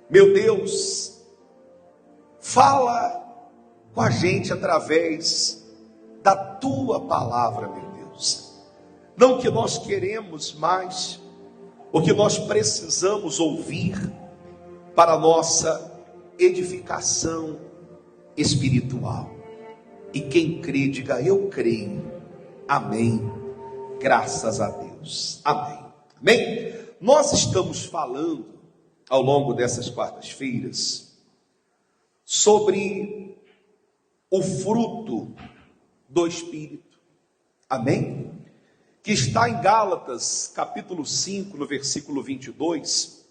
Meu Deus, fala com a gente através da tua palavra, meu Deus. Não o que nós queremos, mas o que nós precisamos ouvir para a nossa edificação espiritual. E quem crê, diga: eu creio. Amém. Graças a Deus. Amém. Amém. Nós estamos falando ao longo dessas quartas-feiras sobre o fruto do Espírito. Amém? Que está em Gálatas, capítulo 5, no versículo 22.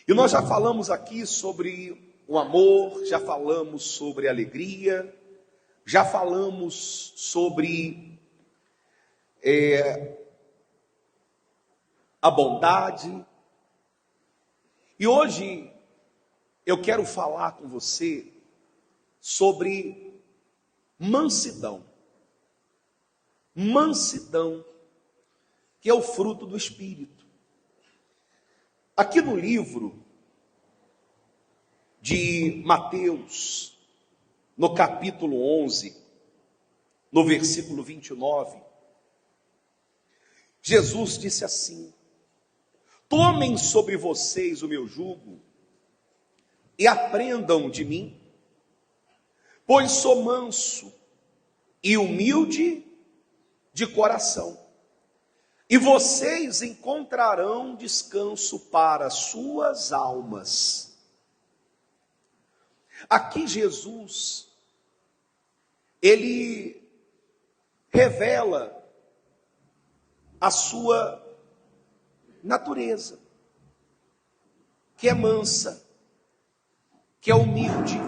E nós já falamos aqui sobre o amor, já falamos sobre a alegria, já falamos sobre a bondade. E hoje eu quero falar com você sobre mansidão. Mansidão, que é o fruto do Espírito. Aqui no livro de Mateus, no capítulo 11, no versículo 29, Jesus disse assim: tomem sobre vocês o meu jugo e aprendam de mim, pois sou manso e humilde de coração, e vocês encontrarão descanso para suas almas. Aqui Jesus, ele revela a sua natureza, que é mansa, que é humilde.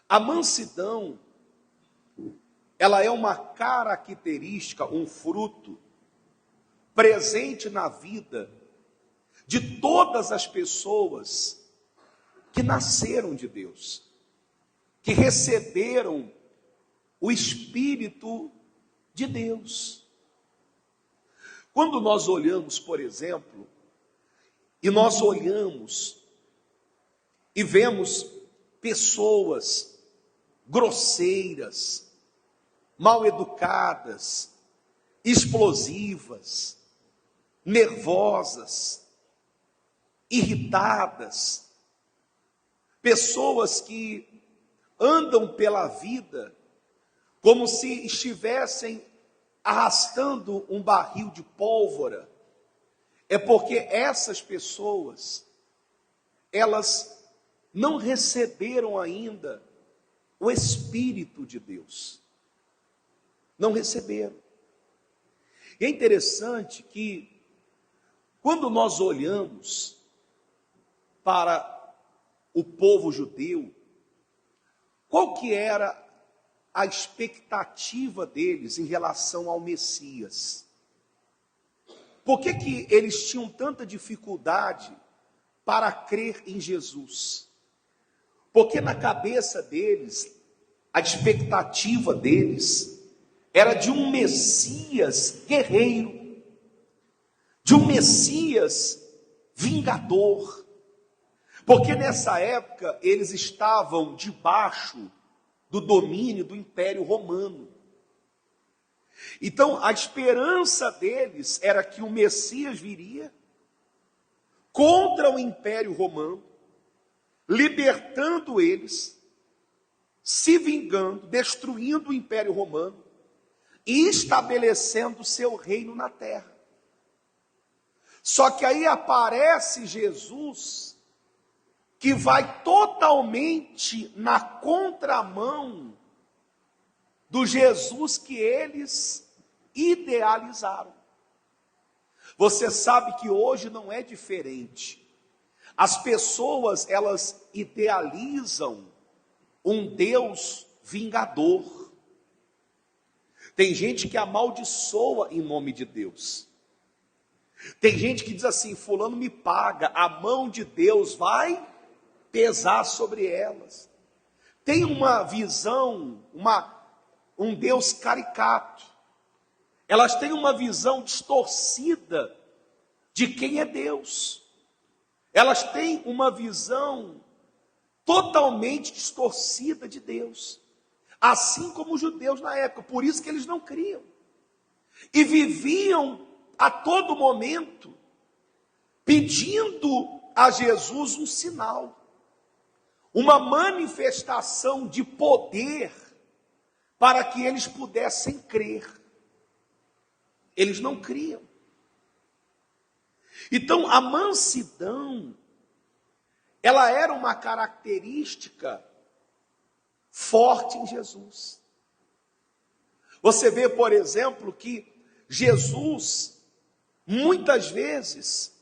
A mansidão, ela é uma característica, um fruto presente na vida de todas as pessoas que nasceram de Deus, que receberam o Espírito de Deus. Quando nós olhamos, por exemplo, e nós olhamos e vemos pessoas grosseiras, mal educadas, explosivas, nervosas, irritadas, pessoas que andam pela vida como se estivessem arrastando um barril de pólvora, é porque essas pessoas, elas não receberam ainda o Espírito de Deus. Não receberam. E é interessante que, quando nós olhamos para o povo judeu, qual que era a expectativa deles em relação ao Messias? Por que que eles tinham tanta dificuldade para crer em Jesus? Porque na cabeça deles, a expectativa deles era de um Messias guerreiro, de um Messias vingador. Porque nessa época eles estavam debaixo do domínio do Império Romano. Então a esperança deles era que o Messias viria contra o Império Romano, libertando eles, se vingando, destruindo o Império Romano e estabelecendo o seu reino na terra. Só que aí aparece Jesus, que vai totalmente na contramão do Jesus que eles idealizaram. Você sabe que hoje não é diferente. As pessoas, elas idealizam um Deus vingador. Tem gente que amaldiçoa em nome de Deus. Tem gente que diz assim: fulano me paga, a mão de Deus vai pesar sobre elas. Tem uma visão, um Deus caricato. Elas têm uma visão distorcida de quem é Deus. Elas têm uma visão totalmente distorcida de Deus, assim como os judeus na época, por isso que eles não criam. E viviam a todo momento pedindo a Jesus um sinal, uma manifestação de poder para que eles pudessem crer. Eles não criam. Então, a mansidão, ela era uma característica forte em Jesus. Você vê, por exemplo, que Jesus, muitas vezes,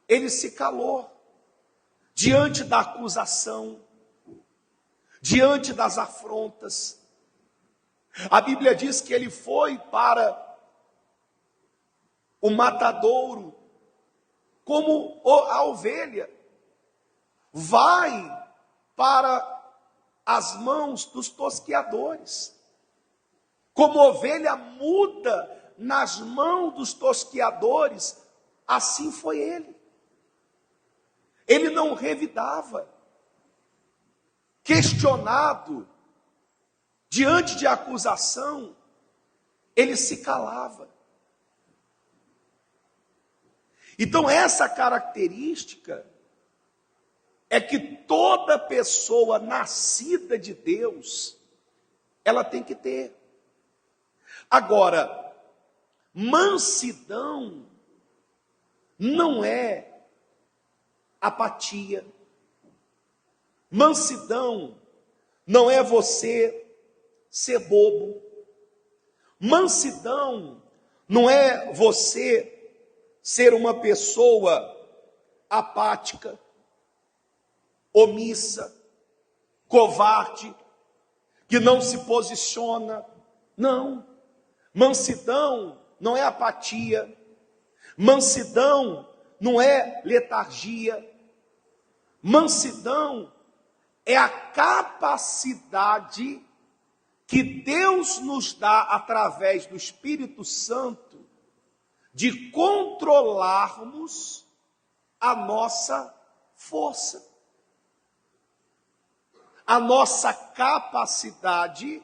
ele se calou diante da acusação, diante das afrontas. A Bíblia diz que ele foi para o matadouro, como a ovelha vai para as mãos dos tosqueadores. Como ovelha muda nas mãos dos tosqueadores, assim foi ele. Ele não revidava. Questionado, diante de acusação, ele se calava. Então, essa característica é que toda pessoa nascida de Deus, ela tem que ter. Agora, mansidão não é apatia. Mansidão não é você ser bobo. Mansidão não é você ser uma pessoa apática, omissa, covarde, que não se posiciona. Não. Mansidão não é apatia. Mansidão não é letargia. Mansidão é a capacidade que Deus nos dá através do Espírito Santo de controlarmos a nossa força, a nossa capacidade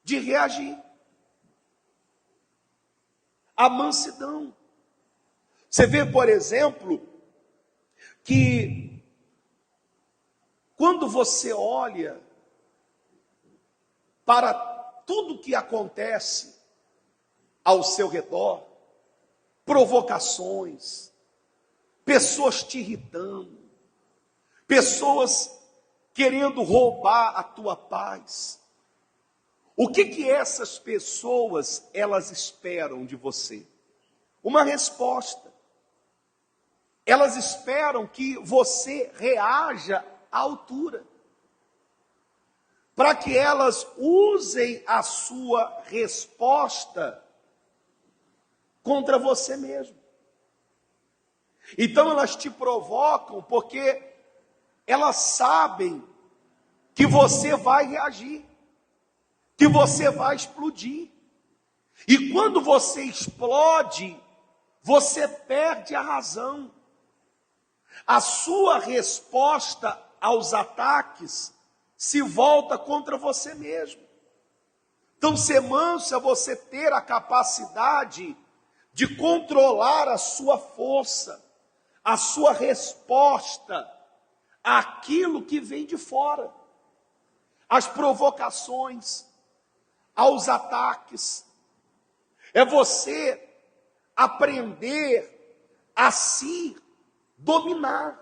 de reagir. A mansidão. Você vê, por exemplo, que quando você olha para tudo que acontece ao seu redor, provocações, pessoas te irritando, pessoas querendo roubar a tua paz. O que essas pessoas, elas esperam de você? Uma resposta. Elas esperam que você reaja à altura, para que elas usem a sua resposta contra você mesmo. Então elas te provocam porque elas sabem que você vai reagir, que você vai explodir. E quando você explode, você perde a razão. A sua resposta aos ataques se volta contra você mesmo. Então, ser manso é você ter a capacidade de controlar a sua força, a sua resposta àquilo que vem de fora, às provocações, aos ataques. É você aprender a se dominar.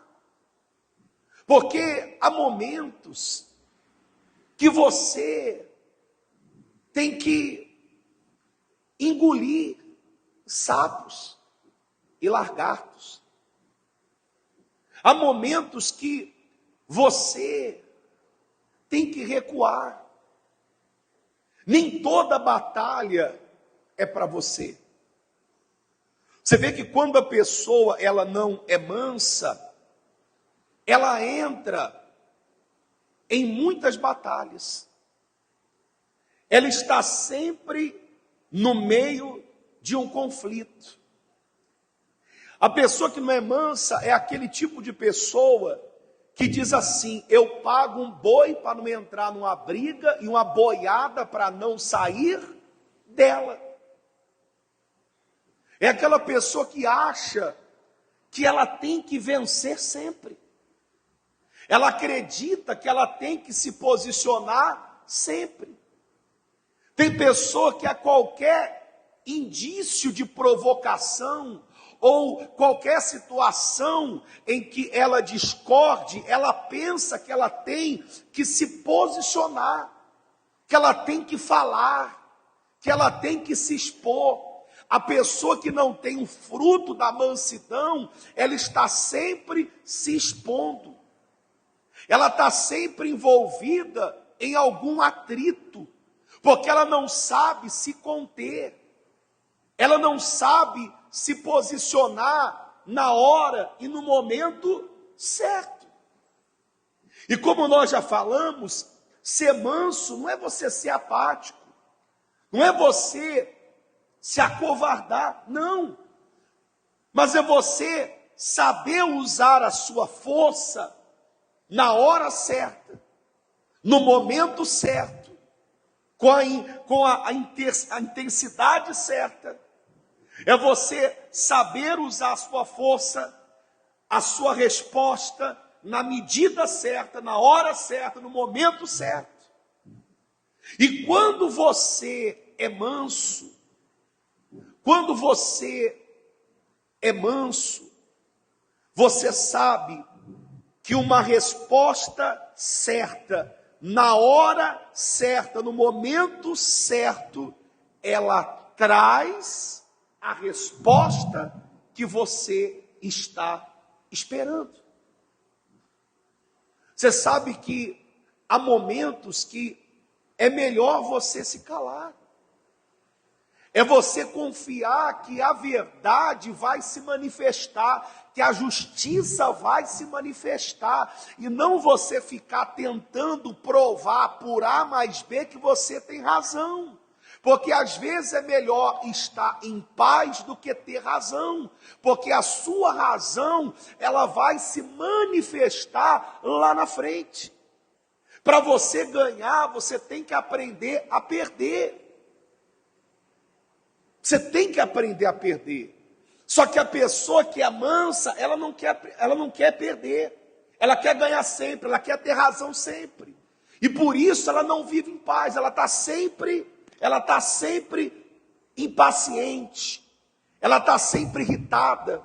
Porque há momentos que você tem que engolir sapos e lagartos. Há momentos que você tem que recuar. Nem toda batalha é para você. Você vê que quando a pessoa ela não é mansa, ela entra em muitas batalhas. Ela está sempre no meio de um conflito. A pessoa que não é mansa é aquele tipo de pessoa que diz assim: eu pago um boi para não entrar numa briga e uma boiada para não sair dela. É aquela pessoa que acha que ela tem que vencer sempre. Ela acredita que ela tem que se posicionar sempre. Tem pessoa que a qualquer indício de provocação ou qualquer situação em que ela discorde, ela pensa que ela tem que se posicionar, que ela tem que falar, que ela tem que se expor. A pessoa que não tem o fruto da mansidão, ela está sempre se expondo. Ela está sempre envolvida em algum atrito, porque ela não sabe se conter. Ela não sabe se posicionar na hora e no momento certo. E como nós já falamos, ser manso não é você ser apático, não é você se acovardar, não. Mas é você saber usar a sua força na hora certa, no momento certo, com a intensidade certa. É você saber usar a sua força, a sua resposta, na medida certa, na hora certa, no momento certo. E quando você é manso, você sabe que uma resposta certa, na hora certa, no momento certo, ela traz a resposta que você está esperando. Você sabe que há momentos que é melhor você se calar. É você confiar que a verdade vai se manifestar, que a justiça vai se manifestar, e não você ficar tentando provar por A mais B que você tem razão. Porque às vezes é melhor estar em paz do que ter razão, porque a sua razão, ela vai se manifestar lá na frente. Para você ganhar, você tem que aprender a perder. Você tem que aprender a perder. Só que a pessoa que é mansa, ela não quer perder. Ela quer ganhar sempre, ela quer ter razão sempre. E por isso ela não vive em paz, ela está sempre impaciente. Ela está sempre irritada.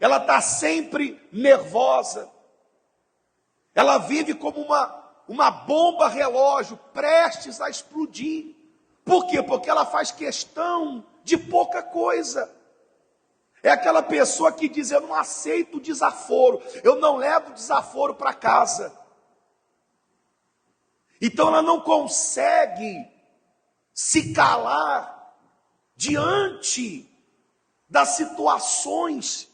Ela está sempre nervosa. Ela vive como uma bomba relógio prestes a explodir. Por quê? Porque ela faz questão de pouca coisa. É aquela pessoa que diz: eu não aceito desaforo, eu não levo desaforo para casa. Então ela não consegue se calar diante das situações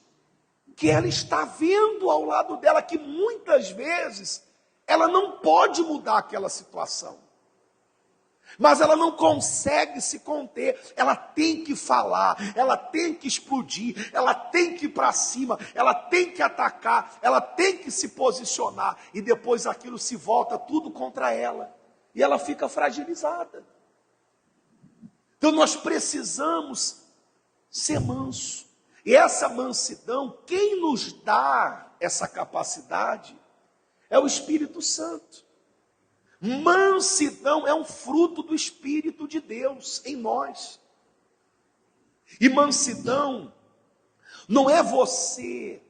que ela está vendo ao lado dela, que muitas vezes ela não pode mudar aquela situação. Mas ela não consegue se conter, ela tem que falar, ela tem que explodir, ela tem que ir para cima, ela tem que atacar, ela tem que se posicionar, e depois aquilo se volta tudo contra ela, e ela fica fragilizada. Então nós precisamos ser manso, e essa mansidão, quem nos dá essa capacidade é o Espírito Santo. Mansidão é um fruto do Espírito de Deus em nós. E mansidão não é você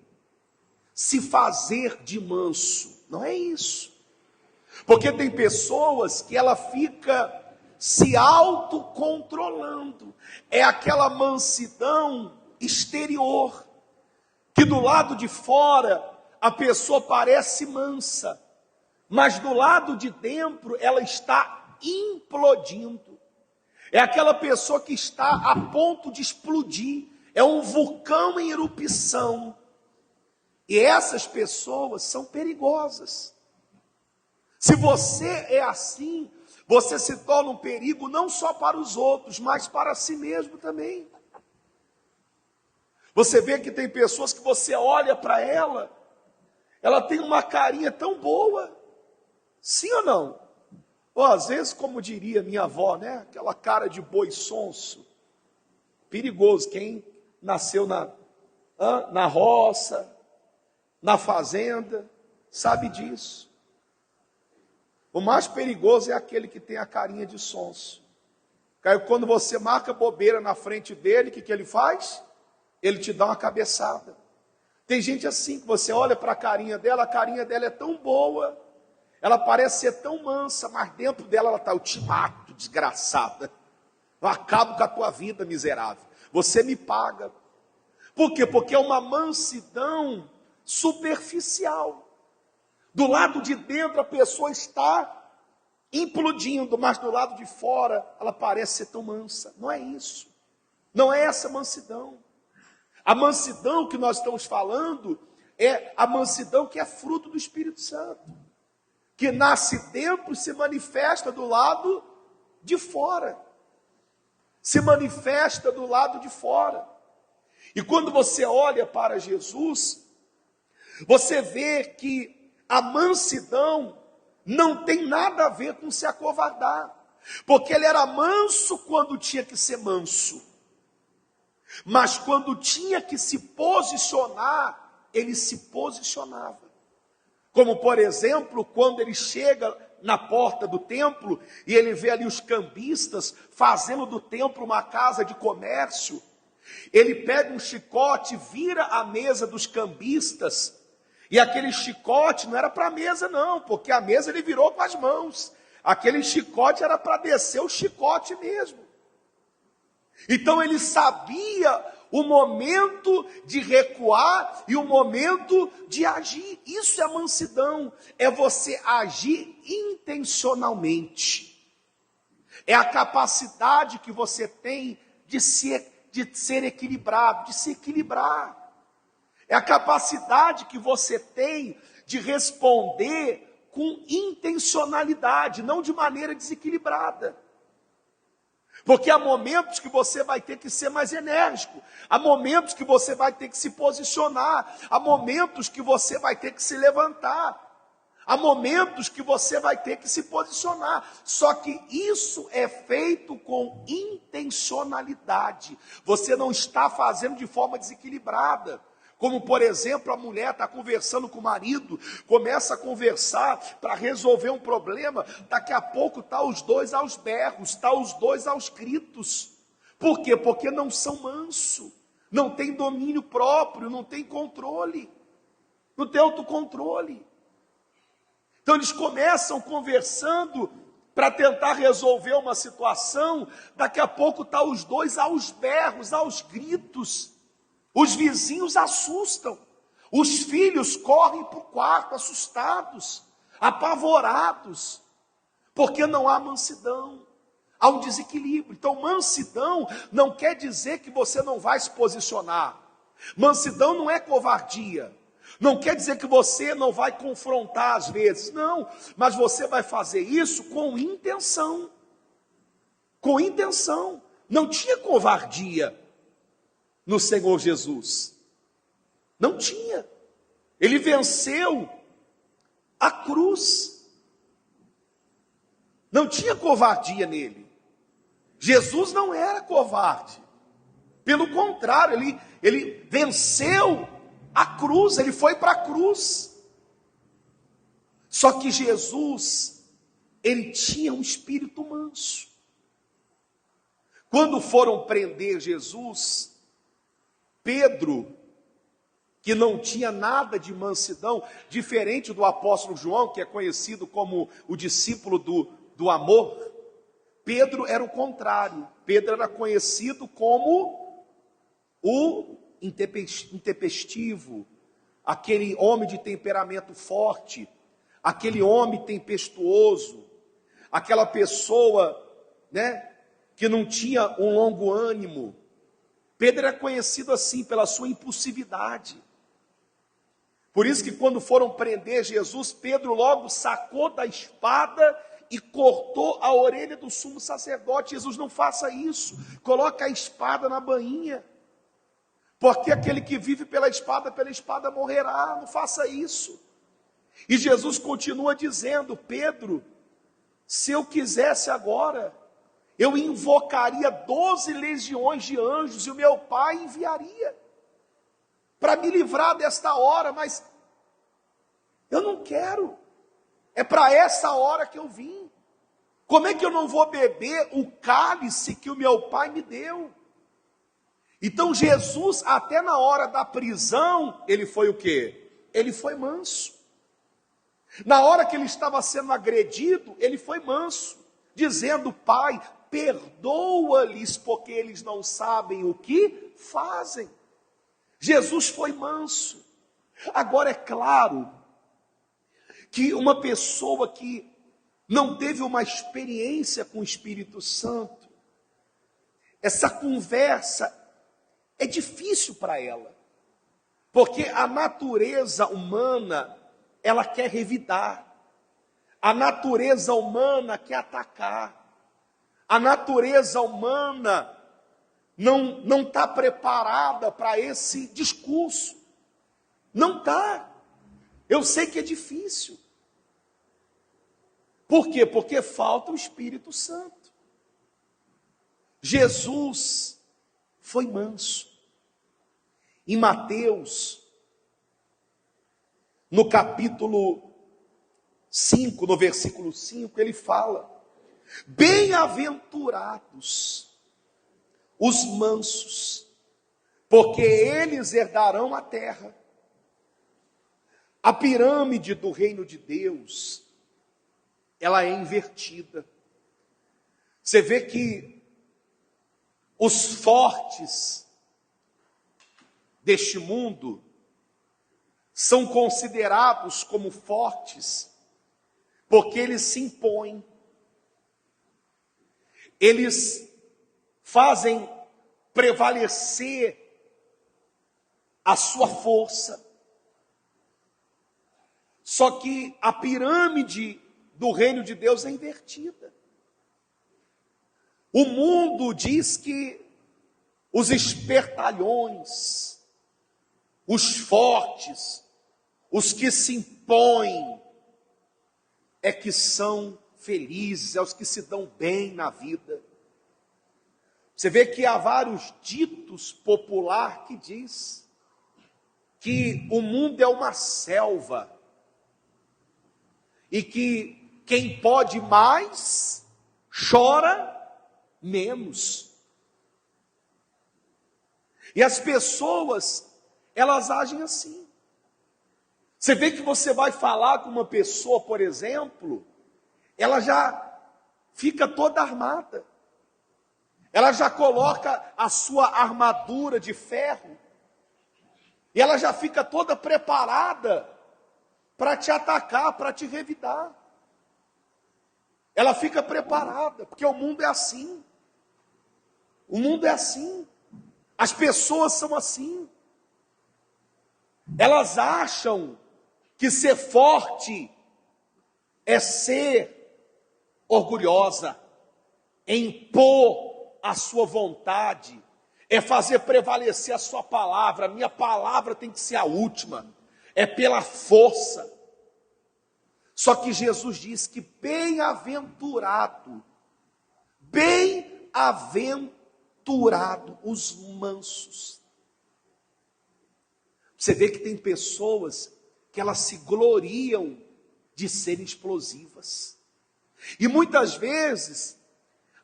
se fazer de manso, não é isso. Porque tem pessoas que ela fica se autocontrolando. É aquela mansidão exterior, que do lado de fora a pessoa parece mansa, mas do lado de dentro ela está implodindo. É aquela pessoa que está a ponto de explodir. É um vulcão em erupção. E essas pessoas são perigosas. Se você é assim, você se torna um perigo não só para os outros, mas para si mesmo também. Você vê que tem pessoas que você olha para ela tem uma carinha tão boa. Sim ou não? Ou às vezes, como diria minha avó, né? Aquela cara de boi sonso. Perigoso. Quem nasceu na roça, na fazenda, sabe disso. O mais perigoso é aquele que tem a carinha de sonso. Quando você marca bobeira na frente dele, o que ele faz? Ele te dá uma cabeçada. Tem gente assim, que você olha para a carinha dela é tão boa, ela parece ser tão mansa, mas dentro dela ela está: eu te mato, desgraçada. Eu acabo com a tua vida, miserável. Você me paga. Por quê? Porque é uma mansidão superficial. Do lado de dentro a pessoa está implodindo, mas do lado de fora ela parece ser tão mansa. Não é isso. Não é essa mansidão. A mansidão que nós estamos falando é a mansidão que é fruto do Espírito Santo, que nasce dentro e se manifesta do lado de fora. Se manifesta do lado de fora. E quando você olha para Jesus, você vê que a mansidão não tem nada a ver com se acovardar, porque ele era manso quando tinha que ser manso, mas quando tinha que se posicionar, ele se posicionava. Como por exemplo, quando ele chega na porta do templo e ele vê ali os cambistas fazendo do templo uma casa de comércio, ele pega um chicote, vira a mesa dos cambistas, e aquele chicote não era para a mesa não, porque a mesa ele virou com as mãos. Aquele chicote era para descer o chicote mesmo. Então ele sabia o momento de recuar e o momento de agir. Isso é mansidão, é você agir intencionalmente. É a capacidade que você tem de ser equilibrado, de se equilibrar. É a capacidade que você tem de responder com intencionalidade, não de maneira desequilibrada. Porque há momentos que você vai ter que ser mais enérgico, há momentos que você vai ter que se posicionar, há momentos que você vai ter que se levantar, há momentos que você vai ter que se posicionar. Só que isso é feito com intencionalidade. Você não está fazendo de forma desequilibrada. Como, por exemplo, a mulher está conversando com o marido, começa a conversar para resolver um problema, daqui a pouco está os dois aos berros, está os dois aos gritos. Por quê? Porque não são mansos, não tem domínio próprio, não tem controle, não tem autocontrole. Então eles começam conversando para tentar resolver uma situação, daqui a pouco está os dois aos berros, aos gritos. Os vizinhos assustam, os filhos correm para o quarto assustados, apavorados, porque não há mansidão, há um desequilíbrio. Então mansidão não quer dizer que você não vai se posicionar, mansidão não é covardia, não quer dizer que você não vai confrontar às vezes, não, mas você vai fazer isso com intenção, não tinha covardia no Senhor Jesus, não tinha. Ele venceu a cruz, não tinha covardia nele. Jesus não era covarde, pelo contrário, ele venceu a cruz, ele foi para a cruz. Só que Jesus, ele tinha um espírito manso. Quando foram prender Jesus, Pedro, que não tinha nada de mansidão, diferente do apóstolo João, que é conhecido como o discípulo do amor, Pedro era o contrário. Pedro era conhecido como o intempestivo, aquele homem de temperamento forte, aquele homem tempestuoso, aquela pessoa, que não tinha um longo ânimo. Pedro era conhecido assim, pela sua impulsividade. Por isso que quando foram prender Jesus, Pedro logo sacou da espada e cortou a orelha do sumo sacerdote. Jesus, não faça isso, coloca a espada na bainha. Porque aquele que vive pela espada morrerá. Não faça isso. E Jesus continua dizendo: Pedro, se eu quisesse agora, eu invocaria 12 legiões de anjos e o meu Pai enviaria para me livrar desta hora, mas eu não quero. É para essa hora que eu vim. Como é que eu não vou beber o cálice que o meu Pai me deu? Então Jesus, até na hora da prisão, ele foi o quê? Ele foi manso. Na hora que ele estava sendo agredido, ele foi manso, dizendo: Pai, perdoa-lhes, porque eles não sabem o que fazem. Jesus foi manso. Agora é claro que uma pessoa que não teve uma experiência com o Espírito Santo, essa conversa é difícil para ela, porque a natureza humana, ela quer revidar, a natureza humana quer atacar, a natureza humana não está preparada para esse discurso, não está. Eu sei que é difícil. Por quê? Porque falta o Espírito Santo. Jesus foi manso. Em Mateus, no capítulo 5, no versículo 5, ele fala: bem-aventurados os mansos, porque eles herdarão a terra. A pirâmide do reino de Deus, ela é invertida. Você vê que os fortes deste mundo são considerados como fortes porque eles se impõem. Eles fazem prevalecer a sua força. Só que a pirâmide do reino de Deus é invertida. O mundo diz que os espertalhões, os fortes, os que se impõem, é que são felizes, é os que se dão bem na vida. Você vê que há vários ditos populares que diz que o mundo é uma selva e que quem pode mais chora menos. E as pessoas, elas agem assim. Você vê que você vai falar com uma pessoa, por exemplo, ela já fica toda armada. Ela já coloca a sua armadura de ferro. E ela já fica toda preparada para te atacar, para te revidar. Ela fica preparada, porque o mundo é assim. O mundo é assim. As pessoas são assim. Elas acham que ser forte é ser orgulhosa, é impor a sua vontade, é fazer prevalecer a sua palavra. A minha palavra tem que ser a última, é pela força. Só que Jesus diz que bem-aventurado os mansos. Você vê que tem pessoas que elas se gloriam de serem explosivas. E muitas vezes,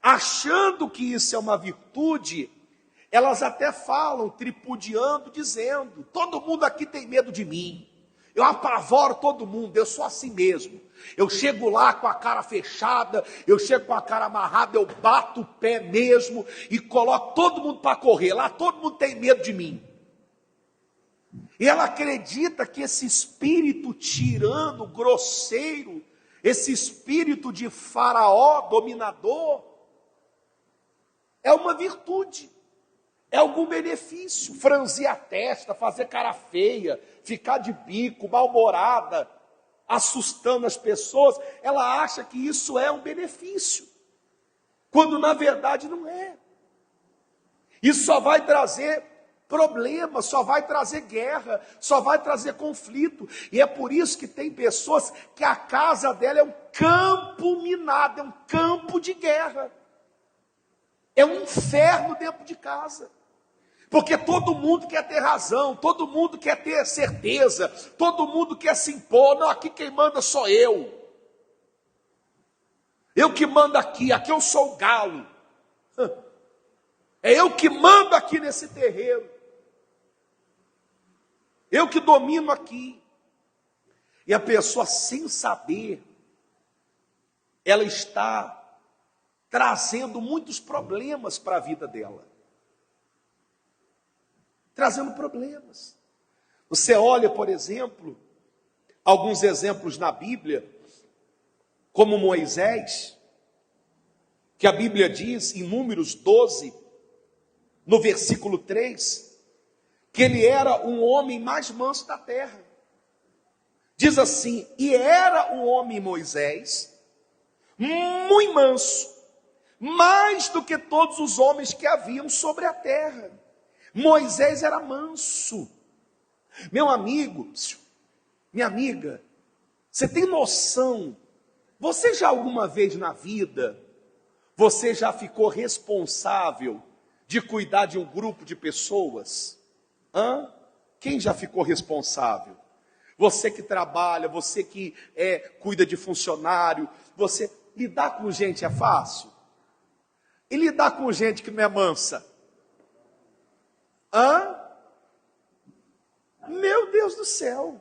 achando que isso é uma virtude, elas até falam, tripudiando, dizendo: todo mundo aqui tem medo de mim. Eu apavoro todo mundo, eu sou assim mesmo. Eu chego lá com a cara fechada, eu chego com a cara amarrada, eu bato o pé mesmo e coloco todo mundo para correr. Lá todo mundo tem medo de mim. E ela acredita que esse espírito tirano, grosseiro, esse espírito de faraó, dominador, é uma virtude, é algum benefício. Franzir a testa, fazer cara feia, ficar de bico, mal-humorada, assustando as pessoas, ela acha que isso é um benefício, quando na verdade não é. Isso só vai trazer problema, só vai trazer guerra, só vai trazer conflito. E é por isso que tem pessoas que a casa dela é um campo minado, é um campo de guerra. É um inferno dentro de casa. Porque todo mundo quer ter razão, todo mundo quer ter certeza, todo mundo quer se impor. Não, aqui quem manda sou eu. Eu que mando aqui eu sou o galo. É eu que mando aqui nesse terreiro. Eu que domino aqui. E a pessoa, sem saber, ela está trazendo muitos problemas para a vida dela. Trazendo problemas. Você olha, por exemplo, alguns exemplos na Bíblia, como Moisés, que a Bíblia diz em Números 12, no versículo 3, que ele era um homem mais manso da terra. Diz assim: e era um homem Moisés, muito manso, mais do que todos os homens que haviam sobre a terra. Moisés era manso. Meu amigo, minha amiga, você tem noção? Você já alguma vez na vida, você já ficou responsável de cuidar de um grupo de pessoas? Quem já ficou responsável? Você que trabalha, você que cuida de funcionário, você lidar com gente é fácil? E lidar com gente que não é mansa? Meu Deus do céu!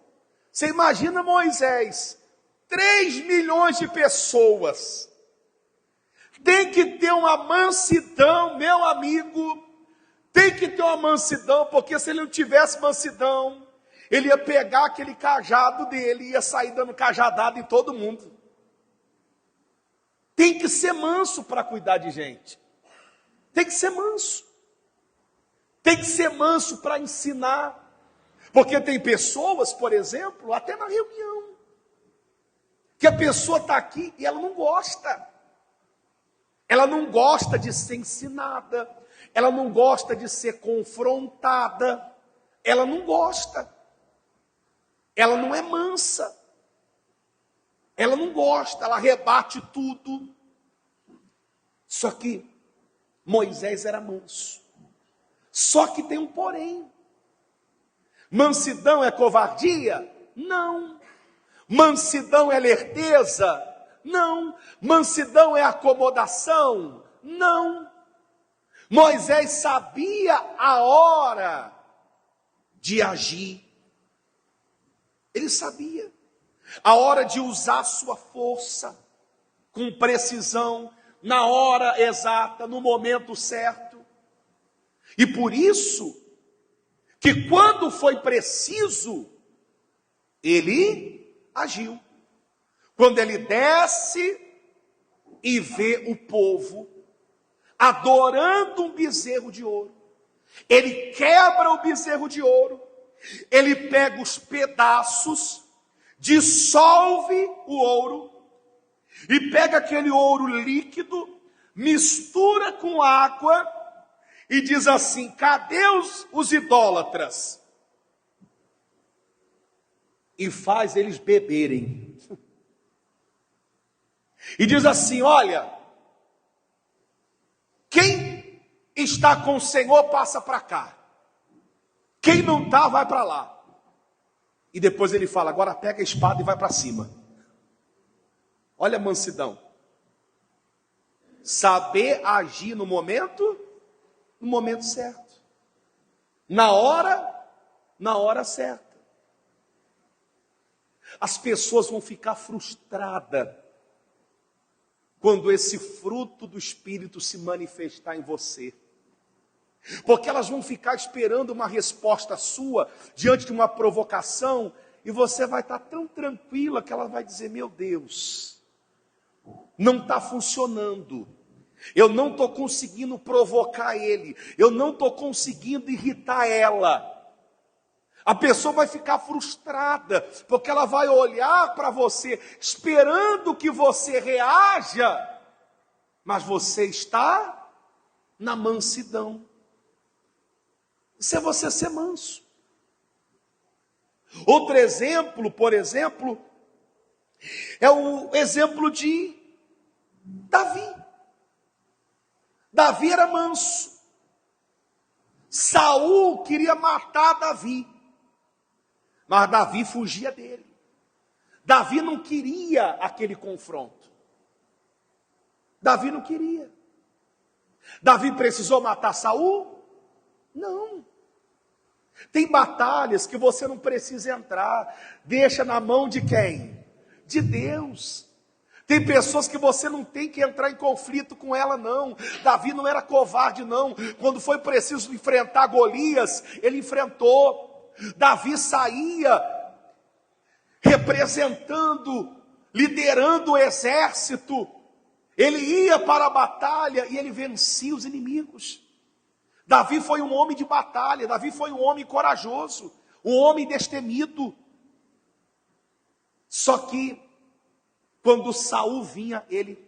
Você imagina Moisés, 3 milhões de pessoas, tem que ter uma mansidão, meu amigo, tem que ter uma mansidão, porque se ele não tivesse mansidão, ele ia pegar aquele cajado dele e ia sair dando cajadada em todo mundo. Tem que ser manso para cuidar de gente. Tem que ser manso. Tem que ser manso para ensinar. Porque tem pessoas, por exemplo, até na reunião, que a pessoa está aqui e ela não gosta. Ela não gosta de ser ensinada. Ela não gosta de ser confrontada. Ela não gosta. Ela não é mansa. Ela não gosta, ela rebate tudo. Só que Moisés era manso. Só que tem um porém. Mansidão é covardia? Não. Mansidão é lerteza? Não. Mansidão é acomodação? Não. Moisés sabia a hora de agir. Ele sabia a hora de usar sua força com precisão, na hora exata, no momento certo. E por isso que quando foi preciso, ele agiu. Quando ele desce e vê o povo adorando um bezerro de ouro, ele quebra o bezerro de ouro, ele pega os pedaços, dissolve o ouro, e pega aquele ouro líquido, mistura com água, e diz assim: cadê os idólatras? E faz eles beberem. E diz assim: olha, quem está com o Senhor passa para cá. Quem não está, vai para lá. E depois ele fala: agora pega a espada e vai para cima. Olha a mansidão. Saber agir no momento certo. Na hora certa. As pessoas vão ficar frustradas quando esse fruto do Espírito se manifestar em você. Porque elas vão ficar esperando uma resposta sua diante de uma provocação, e você vai estar tão tranquila que ela vai dizer: meu Deus, não está funcionando, eu não estou conseguindo provocar ele, eu não estou conseguindo irritar ela. A pessoa vai ficar frustrada, porque ela vai olhar para você esperando que você reaja, mas você está na mansidão. Isso é você ser manso. Outro exemplo, por exemplo, é o exemplo de Davi. Davi era manso. Saul queria matar Davi, mas Davi fugia dele. Davi não queria aquele confronto. Davi não queria. Davi precisou matar Saul? Não. Tem batalhas que você não precisa entrar. Deixa na mão de quem? De Deus. Tem pessoas que você não tem que entrar em conflito com ela, não. Davi não era covarde, não. Quando foi preciso enfrentar Golias, ele enfrentou. Davi saía representando, liderando o exército. Ele ia para a batalha e ele vencia os inimigos. Davi foi um homem de batalha. Davi foi um homem corajoso, um homem destemido. Só que quando Saul vinha, ele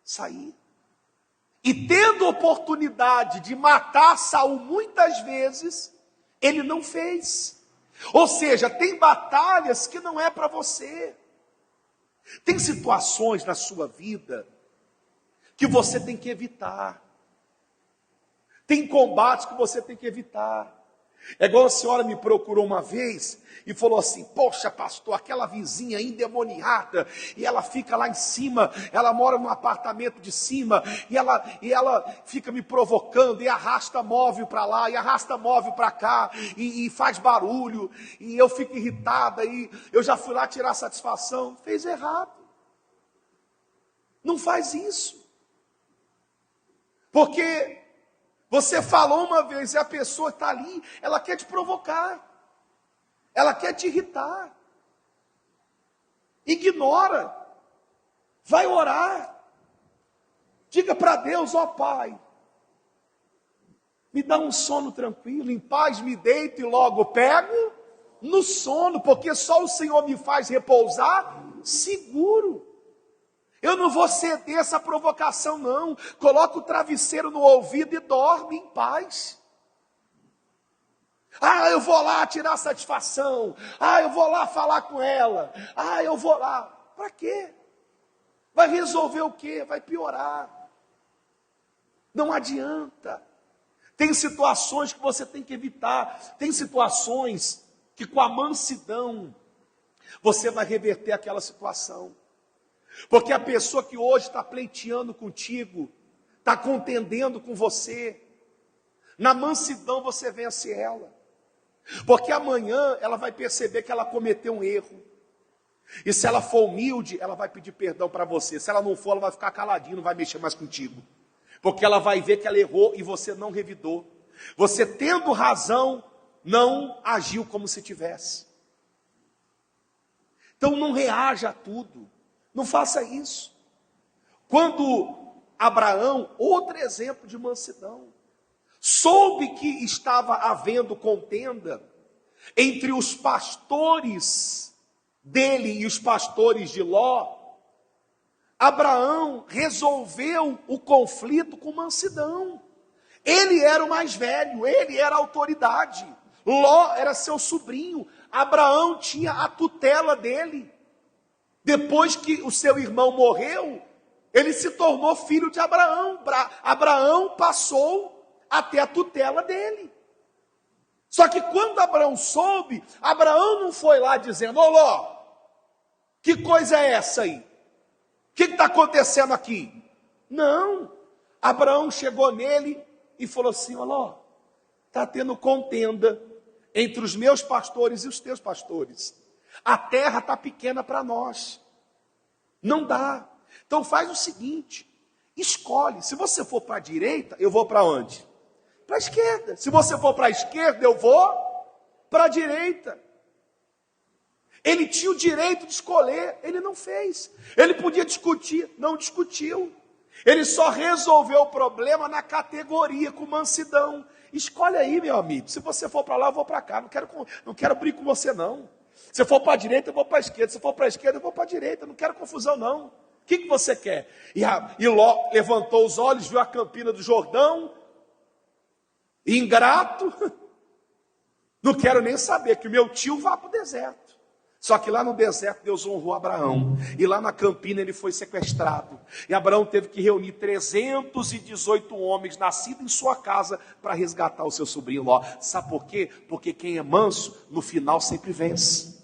saía. E tendo oportunidade de matar Saul muitas vezes, ele não fez. Ou seja, tem batalhas que não é para você. Tem situações na sua vida que você tem que evitar. Tem combates que você tem que evitar. É igual a senhora me procurou uma vez e falou assim: poxa, pastor, aquela vizinha endemoniada, e ela fica lá em cima, ela mora num apartamento de cima, e ela fica me provocando, e arrasta móvel para lá, e arrasta móvel para cá, e faz barulho, e eu fico irritada, e eu já fui lá tirar satisfação. Fez errado. Não faz isso. Porque você falou uma vez e a pessoa está ali, ela quer te provocar. Ela quer te irritar. Ignora. Vai orar. Diga para Deus: ó Pai, me dá um sono tranquilo, em paz me deito e logo pego no sono, porque só o Senhor me faz repousar seguro. Eu não vou ceder essa provocação, não. Coloca o travesseiro no ouvido e dorme em paz. Ah, eu vou lá tirar satisfação. Ah, eu vou lá falar com ela. Ah, eu vou lá. Para quê? Vai resolver o quê? Vai piorar. Não adianta. Tem situações que você tem que evitar. Tem situações que com a mansidão você vai reverter aquela situação. Porque a pessoa que hoje está pleiteando contigo, está contendendo com você, na mansidão você vence ela. Porque amanhã ela vai perceber que ela cometeu um erro. E se ela for humilde, ela vai pedir perdão para você. Se ela não for, ela vai ficar caladinha, não vai mexer mais contigo. Porque ela vai ver que ela errou e você não revidou. Você, tendo razão, não agiu como se tivesse. Então não reaja a tudo. Não faça isso. Quando Abraão, outro exemplo de mansidão, soube que estava havendo contenda entre os pastores dele e os pastores de Ló, Abraão resolveu o conflito com mansidão. Ele era o mais velho, ele era a autoridade. Ló era seu sobrinho. Abraão tinha a tutela dele. Depois que o seu irmão morreu, ele se tornou filho de Abraão. Abraão passou a ter a tutela dele. Só que quando Abraão soube, Abraão não foi lá dizendo: ô Ló, que coisa é essa aí? O que está acontecendo aqui? Não. Abraão chegou nele e falou assim: ó Ló, está tendo contenda entre os meus pastores e os teus pastores. A terra está pequena para nós. Não dá. Então faz o seguinte: escolhe. Se você for para a direita, eu vou para onde? Para a esquerda. Se você for para a esquerda, eu vou para a direita. Ele tinha o direito de escolher, ele não fez. Ele podia discutir, não discutiu. Ele só resolveu o problema na categoria, com mansidão. Escolhe aí, meu amigo. Se você for para lá, eu vou para cá. Não quero brigar com você, não. Se for para a direita, eu vou para a esquerda. Se for para a esquerda, eu vou para a direita. Não quero confusão, não. O que você quer? E Ló levantou os olhos, viu a campina do Jordão. Ingrato. Não quero nem saber que o meu tio vá para o deserto. Só que lá no deserto Deus honrou Abraão. E lá na campina ele foi sequestrado. E Abraão teve que reunir 318 homens nascidos em sua casa para resgatar o seu sobrinho Ló. Sabe por quê? Porque quem é manso, no final sempre vence.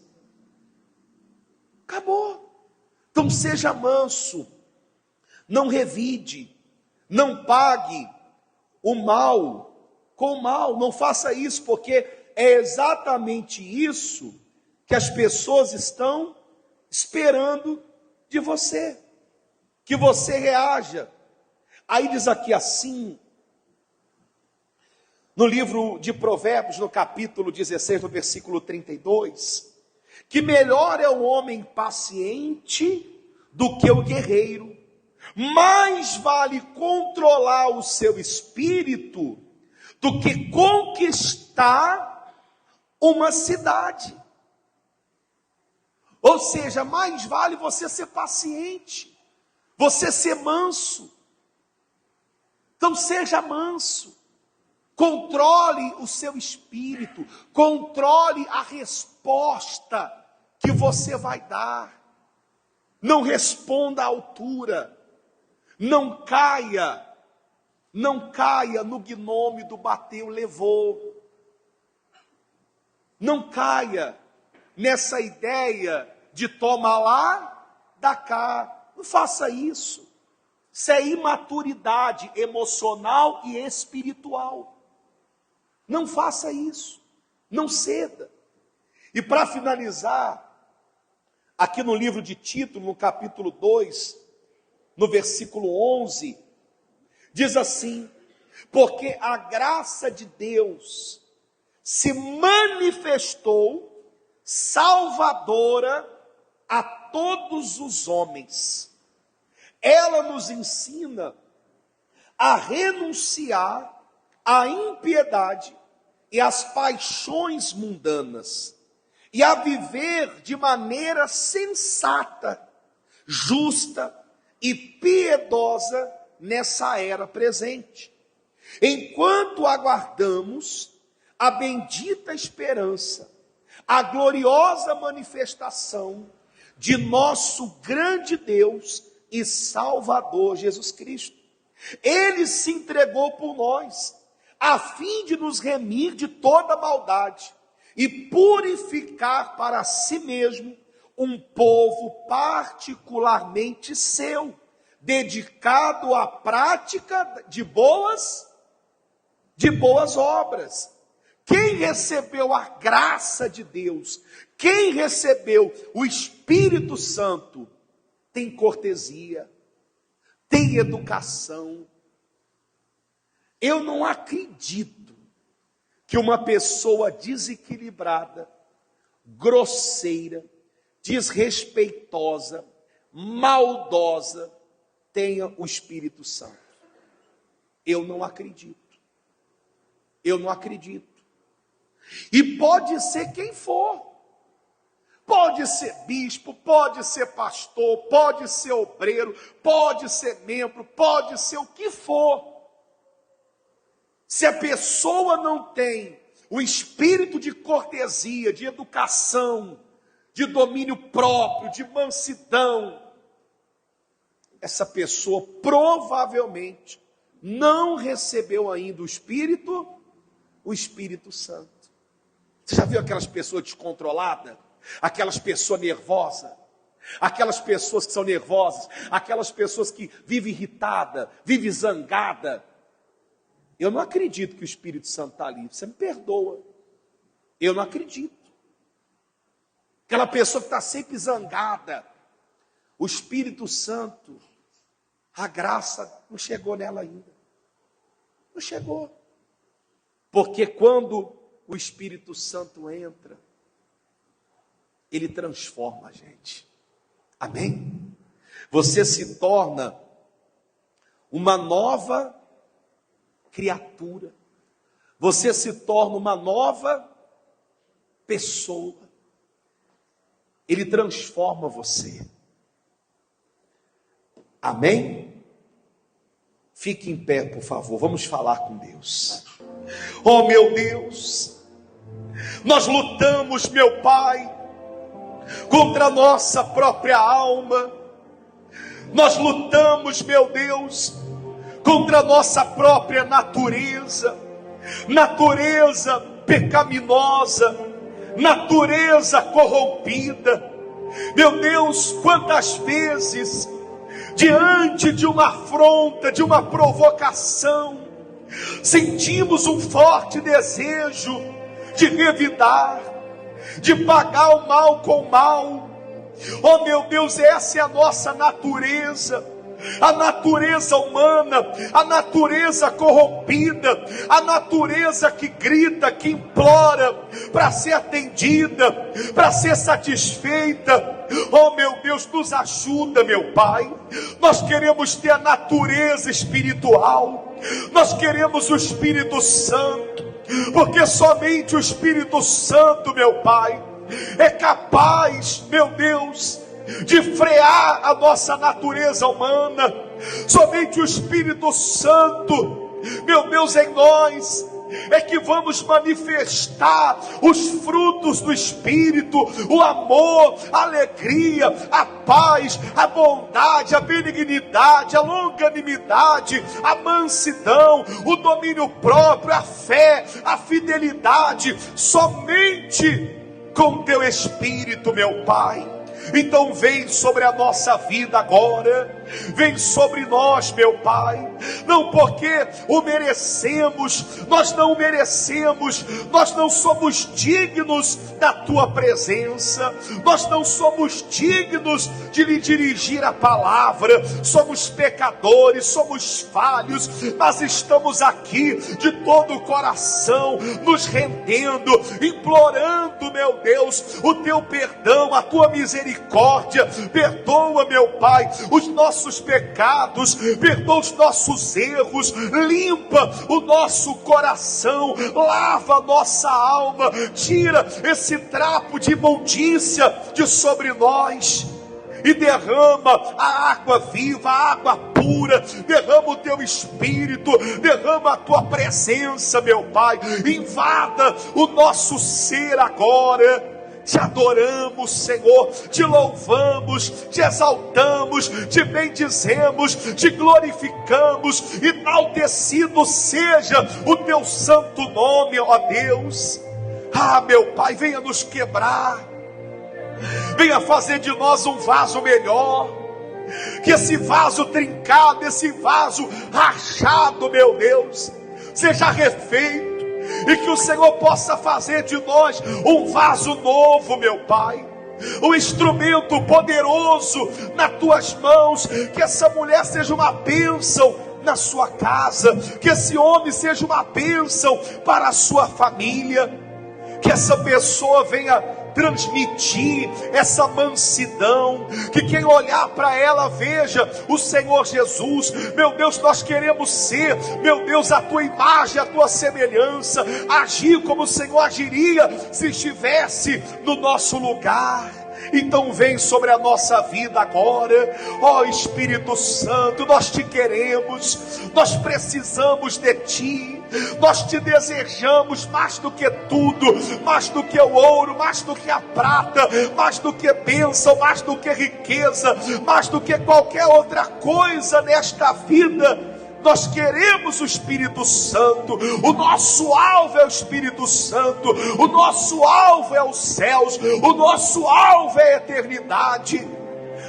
Acabou. Então seja manso. Não revide. Não pague o mal com o mal. Não faça isso, porque é exatamente isso que as pessoas estão esperando de você, que você reaja. Aí diz aqui assim, no livro de Provérbios, no capítulo 16, no versículo 32, que melhor é o homem paciente do que o guerreiro, mais vale controlar o seu espírito do que conquistar uma cidade. Ou seja, mais vale você ser paciente, você ser manso. Então seja manso, controle o seu espírito, controle a resposta que você vai dar. Não responda à altura, não caia no gnome do bateu, levou. Não caia nessa ideia de toma lá, dá cá. Não faça isso. Isso é imaturidade emocional e espiritual. Não faça isso. Não ceda. E para finalizar, aqui no livro de Tito, no capítulo 2, no versículo 11, diz assim: porque a graça de Deus se manifestou salvadora a todos os homens. Ela nos ensina a renunciar à impiedade e às paixões mundanas, e a viver de maneira sensata, justa e piedosa nessa era presente, enquanto aguardamos a bendita esperança, a gloriosa manifestação de nosso grande Deus e Salvador Jesus Cristo. Ele se entregou por nós, a fim de nos remir de toda maldade e purificar para si mesmo um povo particularmente seu, dedicado à prática de boas obras. Quem recebeu a graça de Deus, quem recebeu o Espírito Santo, tem cortesia, tem educação. Eu não acredito que uma pessoa desequilibrada, grosseira, desrespeitosa, maldosa, tenha o Espírito Santo. Eu não acredito. Eu não acredito. E pode ser quem for. Pode ser bispo, pode ser pastor, pode ser obreiro, pode ser membro, pode ser o que for. Se a pessoa não tem o espírito de cortesia, de educação, de domínio próprio, de mansidão, essa pessoa provavelmente não recebeu ainda o Espírito Santo. Você já viu aquelas pessoas descontroladas? Aquelas pessoas nervosas? Aquelas pessoas que são nervosas? Aquelas pessoas que vivem irritada, vivem zangada? Eu não acredito que o Espírito Santo está ali. Você me perdoa. Eu não acredito. Aquela pessoa que está sempre zangada. O Espírito Santo, a graça não chegou nela ainda. Não chegou. Porque quando o Espírito Santo entra, ele transforma a gente. Amém? Você se torna uma nova criatura. Você se torna uma nova pessoa. Ele transforma você. Amém? Fique em pé, por favor. Vamos falar com Deus. Oh, meu Deus, Nós lutamos, meu Pai, contra a nossa própria alma. Nós lutamos, meu Deus, contra a nossa própria natureza pecaminosa, natureza corrompida. Meu Deus, quantas vezes, diante de uma afronta, de uma provocação, sentimos um forte desejo de revidar, de pagar o mal com o mal. Oh meu Deus, essa é a nossa natureza, a natureza humana, a natureza corrompida, a natureza que grita, que implora para ser atendida, para ser satisfeita. Oh meu Deus, nos ajuda, meu Pai. Nós queremos ter a natureza espiritual, nós queremos o Espírito Santo, porque somente o Espírito Santo, meu Pai, é capaz, meu Deus, de frear a nossa natureza humana. Somente o Espírito Santo, meu Deus, em nós é que vamos manifestar os frutos do Espírito: o amor, a alegria, a paz, a bondade, a benignidade, a longanimidade, a mansidão, o domínio próprio, a fé, a fidelidade. Somente com teu Espírito, meu Pai. Então vem sobre a nossa vida agora, vem sobre nós, meu Pai, não porque o merecemos, nós não merecemos, nós não somos dignos da Tua presença, nós não somos dignos de lhe dirigir a palavra, somos pecadores, somos falhos, mas estamos aqui de todo o coração, nos rendendo, implorando, meu Deus, o Teu perdão, a Tua misericórdia. Perdoa, meu Pai, os nossos pecados, perdoa os nossos erros, limpa o nosso coração, lava a nossa alma, tira esse trapo de imundícia de sobre nós e derrama a água viva, a água pura. Derrama o Teu Espírito, derrama a Tua presença, meu Pai, invada o nosso ser agora. Te adoramos, Senhor, te louvamos, te exaltamos, te bendizemos, te glorificamos. Enaltecido seja o Teu santo nome, ó Deus. Ah, meu Pai, venha nos quebrar, venha fazer de nós um vaso melhor. Que esse vaso trincado, esse vaso rachado, meu Deus, seja refeito, e que o Senhor possa fazer de nós um vaso novo, meu Pai, um instrumento poderoso nas Tuas mãos. Que essa mulher seja uma bênção na sua casa, que esse homem seja uma bênção para a sua família, que essa pessoa venha transmitir essa mansidão, que quem olhar para ela veja o Senhor Jesus. Meu Deus, nós queremos ser, meu Deus, a Tua imagem, a Tua semelhança, agir como o Senhor agiria se estivesse no nosso lugar. Então vem sobre a nossa vida agora, ó Espírito Santo. Nós Te queremos, nós precisamos de Ti, nós Te desejamos mais do que tudo, mais do que o ouro, mais do que a prata, mais do que bênção, mais do que riqueza, mais do que qualquer outra coisa nesta vida. Nós queremos o Espírito Santo, o nosso alvo é o Espírito Santo, o nosso alvo é os céus, o nosso alvo é a eternidade.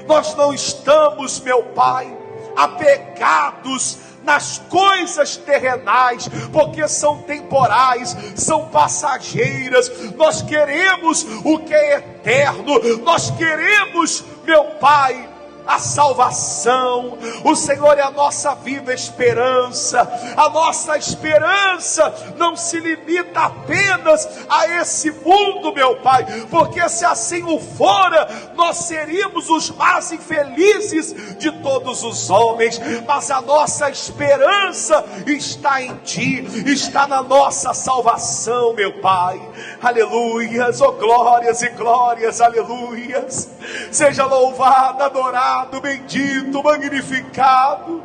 Nós não estamos, meu Pai, apegados nas coisas terrenais, porque são temporais, são passageiras. Nós queremos o que é eterno, nós queremos, meu Pai, a salvação. O Senhor é a nossa viva esperança. A nossa esperança não se limita apenas a esse mundo, meu Pai, porque se assim o fora, nós seríamos os mais infelizes de todos os homens. Mas a nossa esperança está em Ti, está na nossa salvação, meu Pai. Aleluias, oh glórias e glórias, aleluias. Seja louvado, adorado, bendito, magnificado.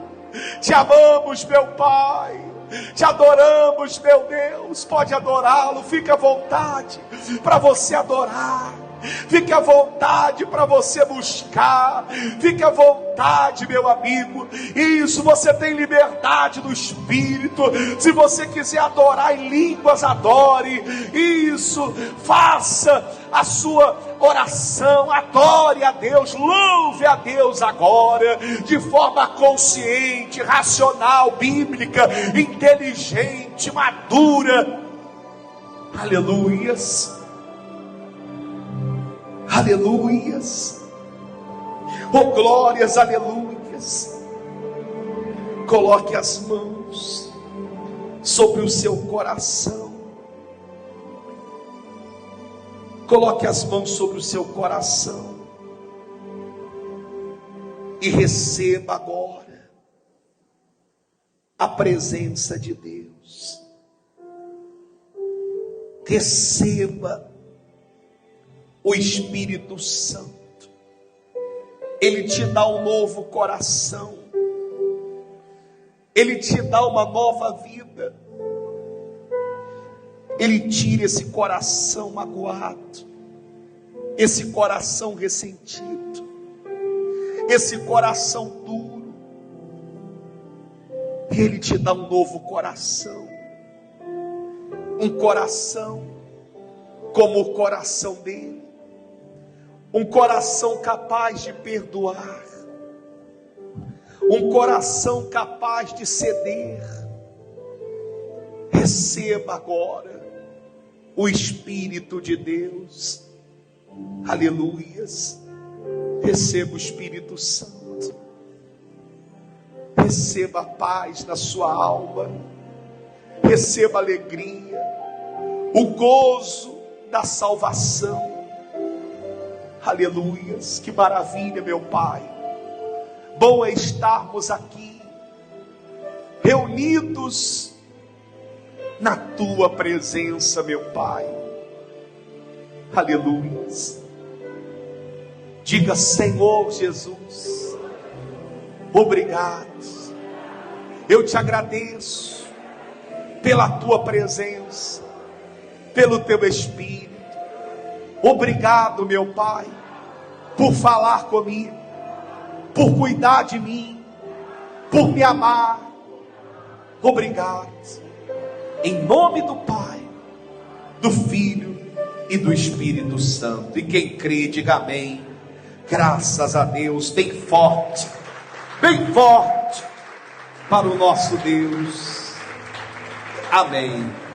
Te amamos, meu Pai. Te adoramos, meu Deus. Pode adorá-lo, fica à vontade para você adorar. Fique à vontade para você buscar. Fique à vontade, meu amigo. Isso, você tem liberdade do Espírito. Se você quiser adorar em línguas, adore. Isso, faça a sua oração, adore a Deus, louve a Deus agora, de forma consciente, racional, bíblica, inteligente, madura. Aleluias. Aleluias, oh glórias, aleluias. Coloque as mãos sobre o seu coração. Coloque as mãos sobre o seu coração e receba agora a presença de Deus. Receba o Espírito Santo. Ele te dá um novo coração. Ele te dá uma nova vida. Ele tira esse coração magoado, esse coração ressentido, esse coração duro. E Ele te dá um novo coração. Um coração como o coração dele. Um coração capaz de perdoar, um coração capaz de ceder. Receba agora o Espírito de Deus. Aleluias. Receba o Espírito Santo. Receba a paz na sua alma. Receba a alegria, o gozo da salvação. Aleluias, que maravilha, meu Pai. Bom é estarmos aqui, reunidos na Tua presença, meu Pai. Aleluias. Diga: Senhor Jesus, obrigado. Eu te agradeço pela Tua presença, pelo Teu Espírito. Obrigado, meu Pai, por falar comigo, por cuidar de mim, por me amar. Obrigado. Em nome do Pai, do Filho e do Espírito Santo. E quem crê, diga amém. Graças a Deus. Bem forte para o nosso Deus. Amém.